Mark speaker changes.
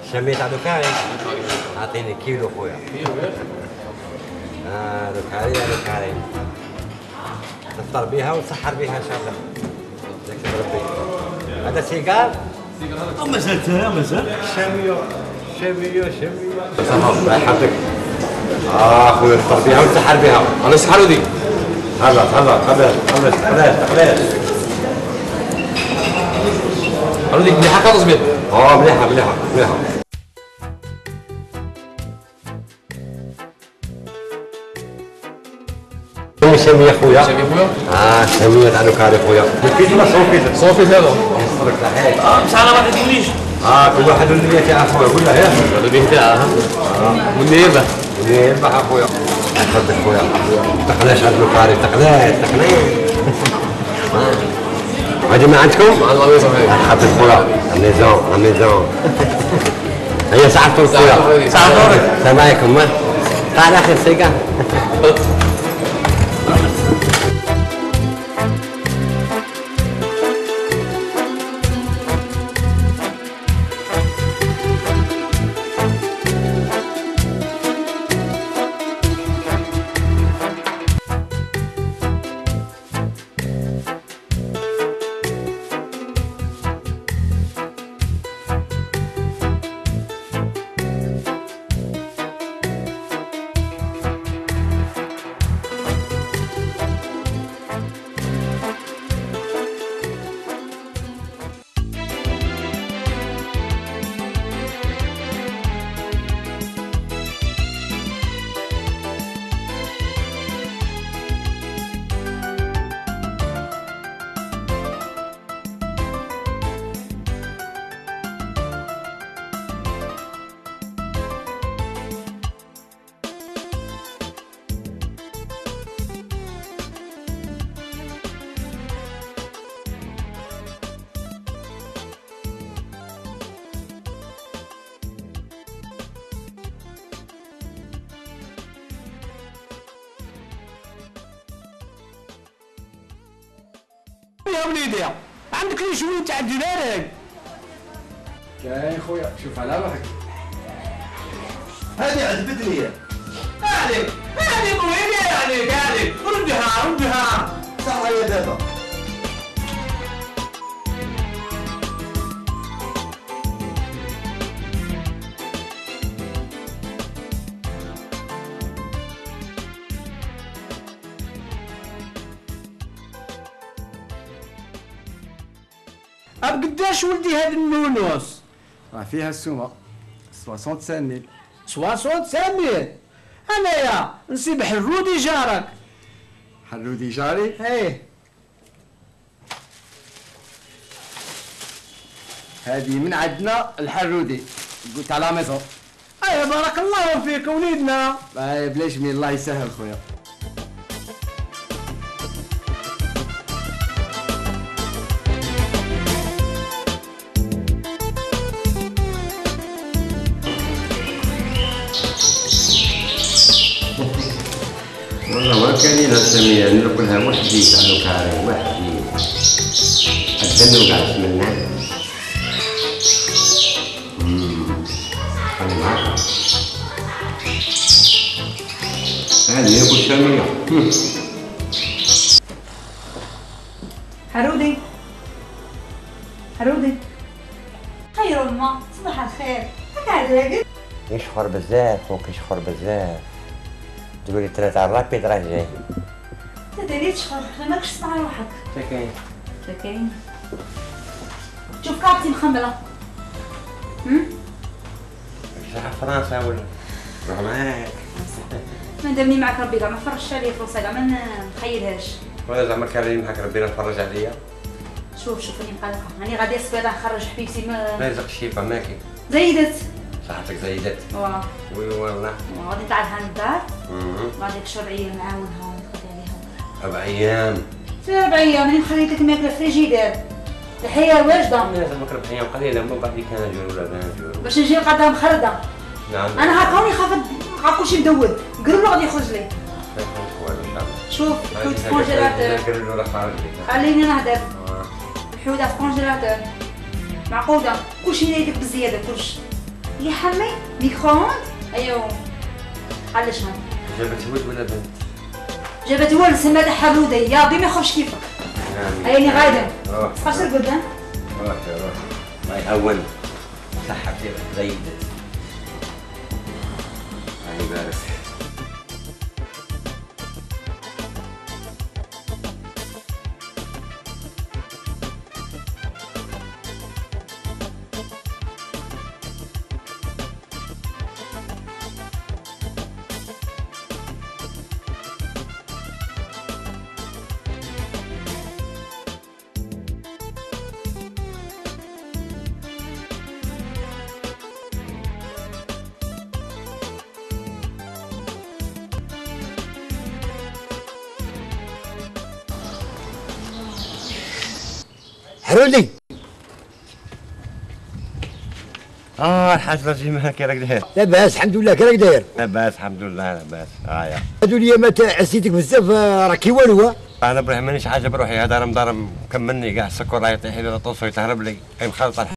Speaker 1: الشامية تاع دوكاري اعطيني كيلو خويا. دوكاري دوكاري نفطر بها ونسحر بها ان شاء الله. يكتب ربي. هذا سيجار؟
Speaker 2: مازال مازال.
Speaker 1: شامية شامية شامية. صافا الله يحفظك. خويا نفطر بها ونسحر بها.
Speaker 3: انا نسحروا دي.
Speaker 1: خلاص خلاص خلاص خلاص خلاص.
Speaker 3: قالوا لي مليحه كاع تزبيط.
Speaker 1: مليحه مليحه مليحه. شامية خويا.
Speaker 3: شامية خويا؟
Speaker 1: شامية تاع دوكاري خويا. كيف ولا صوفيت؟
Speaker 3: صوفيت هذا.
Speaker 1: يصبرك صحيح.
Speaker 3: بصح انا ما تدينيش.
Speaker 1: كل واحد والنية تاعه خويا قول له ياه.
Speaker 3: هذا به تاعها. والنية يربح.
Speaker 1: والنية يربح اخويا. يحفظك خويا. تقلاش هاد دوكاري تقلات تقلات. هادي ما عندكم؟
Speaker 3: مع الله يصبر.
Speaker 1: يحفظك خويا. الميزون الميزون. هي ساعة طول خويا.
Speaker 3: ساعة طول.
Speaker 1: السلام عليكم. تعال اخي السيقة.
Speaker 2: يا وليدي عندك لي شويه تاع الدراري.
Speaker 3: كاين خويا شوف على روحك.
Speaker 2: هذه عجبتني. هذه مهمه هذه ردها صح يا دابا. قداش ولدي هذا النونوس؟
Speaker 3: فيها السومه 65000.
Speaker 2: 65000. انايا نسيب حرودي جارك.
Speaker 3: حرودي جاري؟
Speaker 2: ايه
Speaker 3: هذه من عندنا الحرودي قلت على ميزون.
Speaker 2: ايه بارك الله فيك وليدنا.
Speaker 3: بلاش من الله يسهل خويا.
Speaker 1: والله ما كان لنا سمية ناكلها وحدي تاع دوكاري وحدي. الدنو قاعد تمنى. خلي معاك. هذه ياكل سمية.
Speaker 4: حرودي حرودي خير أمه صباح الخير. هكا
Speaker 1: يشخر بزاف فوق يشخر بزاف. تقولي 3 الرابيد راه جاي.
Speaker 4: انت ديري تشخر مالكش تصنع روحك.
Speaker 1: شكاين
Speaker 4: شكاين. شوف كارتي مخملة.
Speaker 1: راح فرنسا ولا روح معاك.
Speaker 4: ما دامني معك ربي كاع ما فرجش عليا فرنسا كاع ما نخيلهاش.
Speaker 1: ولا زعما كان لي معاك ربي نفرج عليا.
Speaker 4: شوف راني مقلقة راني غادية السبيطار نخرج حبيبتي
Speaker 1: ما يلزق الشيفة ماكي.
Speaker 4: زيدت.
Speaker 1: صحتك زيدت.
Speaker 4: واه.
Speaker 1: وي والله.
Speaker 4: غادي نطلع لها للدار. غادي نكشر عيال نعاونها ونقضي عليها.
Speaker 1: 4 أيام.
Speaker 4: 7 أيام راني مخليت لك الماكلة فريجيدير. الحياة واجدة.
Speaker 1: لازم نقرب 4 أيام قليلة من بعد كان نجور ولا نجور.
Speaker 4: باش نجي نقضيها مخردة.
Speaker 1: نعم.
Speaker 4: أنا هاكا راني خافت كلشي مدود. قرولو غادي يخرج لي. شوف الحوت في الكونجيلاتور. خليني نهدر. الحوت في الكونجيلاتور. معقودة كلشي نايدك بزيادة كلشي. يا حمي ميكرووند ايوه علاش هذا
Speaker 1: جابت ولد ولا بنت؟
Speaker 4: جابت ولد سماتها حرودة يا بي ما يخرجش كيفك عيني غايدة
Speaker 1: روح
Speaker 4: خاص قدام
Speaker 1: روح الله يهون صحة كثير زيدت الله يبارك
Speaker 5: حرودي
Speaker 1: الحاج رجيم كي راك داير؟
Speaker 5: لاباس الحمد لله كي راك داير؟
Speaker 1: لاباس الحمد لله لاباس يا
Speaker 5: هادو اليامات عسيتك بزاف راه كي والو
Speaker 1: انا بروحي مانيش حاجه بروحي هذا راه مدار مكملني كاع السكر راه يطيح لي لا طوسو يتهرب لي مخلط